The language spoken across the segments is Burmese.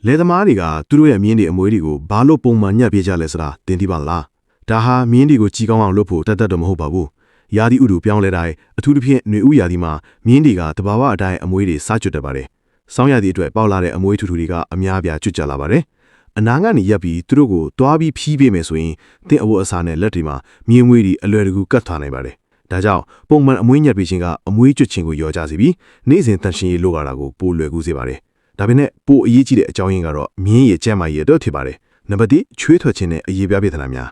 လေသမားတွေကသူတို့ရဲ့မြင်းတွေအမွေးတွေကိုဘာလို့ပုံမှန်ညက်ပေးကြလဲဆိုတာသင်သိပါလားဒါဟာမြင်းတွေကိုကြီးကောင်းအောင်လုပ်ဖို့တတ်တော့မဟုတ်ပါဘူးရာသီဥတုပြောင်းလဲတိုင်းအထူးသဖြင့်ຫນွေဥရာသီမှာမြင်းတွေကတဘာဝအတိုင်းအမွေးတွေစားကျွတ်တတ်ပါတယ်စောင်းရာသီအတွက်ပေါက်လာတဲ့အမွေးထူထူတွေကအများအပြားကျွတ်ကြလာပါတယ်အနာကနေရက်ပြီးသူတို့ကိုတွားပြီးဖြီးပေးမယ်ဆိုရင်သင်အဝတ်အစားနဲ့လက်တွေမှာမြင်းမွေးတွေအလွယ်တကူကတ်ထားနိုင်ပါတယ်ဒါကြောင့်ပုံမှန်အမွေးညက်ပေးခြင်းကအမွေးကျွတ်ခြင်းကိုရောကြစေပြီးနေ့စဉ်တန်ရှင်းရေးလုပ်ရတာကိုပိုလွယ်ကူစေပါတယ်ဒါပေမဲ့ပိုအရေးကြီးတဲ့အကြောင်းရင်းကတော့မြင်းရဲ့ကျန်းမာရေးအတွက်ဖြစ်ပါတယ်နံပါတ်1ချွေးထွက်ခြင်းနဲ့အရေးပြားပြဿနာများ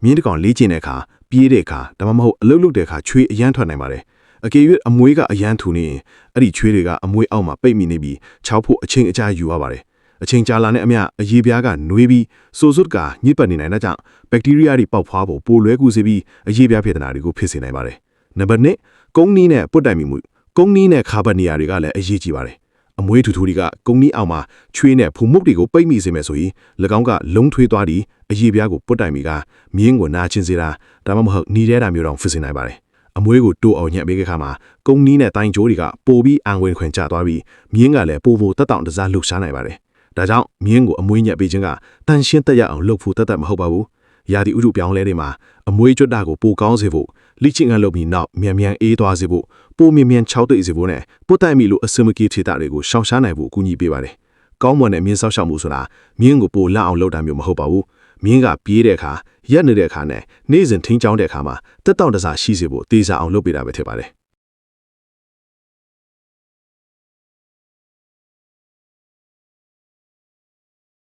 မြင်းတစ်ကောင်လေ့ကျင့်တဲ့အခါပြေးတဲ့အခါဒါမှမဟုတ်အလုပ်လုပ်တဲ့အခါချွေးအရန်ထွက်နိုင်ပါတယ်အကယ်၍အမွေးကအရန်ထူနေရင်အဲ့ဒီချွေးတွေကအမွေးအောက်မှာပိတ်မိနေပြီးခြောက်ဖို့အချိန်အကြာယူရပါတယ်အချိန်ကြာလာတဲ့အမျှအရေးပြားကနှွေးပြီးစိုးစွတ်ကညစ်ပတ်နေနိုင်တဲ့ကြောင့်ဘက်တီးရီးယားတွေပေါက်ဖွားဖို့ပိုလွယ်ကူစေပြီးအရေးပြားပြဿနာတွေကိုဖြစ်စေနိုင်ပါတယ်နံပါတ်2ကုန်းနီးနဲ့ပွတ်တိုင်မိမှုကုန်းနီးနဲ့ခါဘတ်နေရာတွေကလည်းအရေးကြီးပါတယ်အမွေးထူထူတွေကကုန်းနီးအောင်မှာချွေးနဲ့ဖူမုတ်တွေကိုပိတ်မိစေမယ်ဆိုရင်၎င်းကလုံးထွေးသွားပြီးအရေးပြားကိုပွတ်တိုင်မိကမြင်းကိုနာကျင်စေတာဒါမှမဟုတ်နှီးတဲ့တာမျိုးတောင်ဖြစ်စေနိုင်ပါတယ်အမွေးကိုတိုးအောင်ညှက်ပေးခဲ့ခါမှာကုန်းနီးနဲ့တိုင်းကျိုးတွေကပိုပြီးအံဝင်ခွင်ကျသွားပြီးမြင်းကလည်းပိုတက်တောင့်တစားလှုပ်ရှားနိုင်ပါတယ်ဒါကြောင့်မြင်းကိုအမွေးညက်ပေးခြင်းကတန်ရှင်းတက်ရအောင်လုပ်ဖို့တတ်မဟုတ်ပါဘူးရာသီဥတုပြောင်းလဲတွေမှာအမွေးကျွတ်တာကိုပိုကောင်းစေဖို့လိချင်းကလုပ်ပြီးနောက်မြန်မြန်အေးသွားစေဖို့ပိုမြင်မြန်ချောက်သိစေဖို့နဲ့ပုတ်တိုင်မီလိုအစမကီထေတာတွေကိုရှောင်ရှားနိုင်ဖို့အကူအညီပေးပါတယ်ကောင်းမွန်တဲ့မြင်းဆောက်ရှောက်မှုဆိုတာမြင်းကိုပိုလက်အောင်လုပ်တာမျိုးမဟုတ်ပါဘူးမြင်းကပြေးတဲ့အခါရက်နေတဲ့အခါနဲ့နေ့စဉ်ထင်းချောင်းတဲ့အခါမှာတက်တောင့်တစားရှိစေဖို့တေးစားအောင်လုပ်ပေးတာပဲဖြစ်ပါတယ်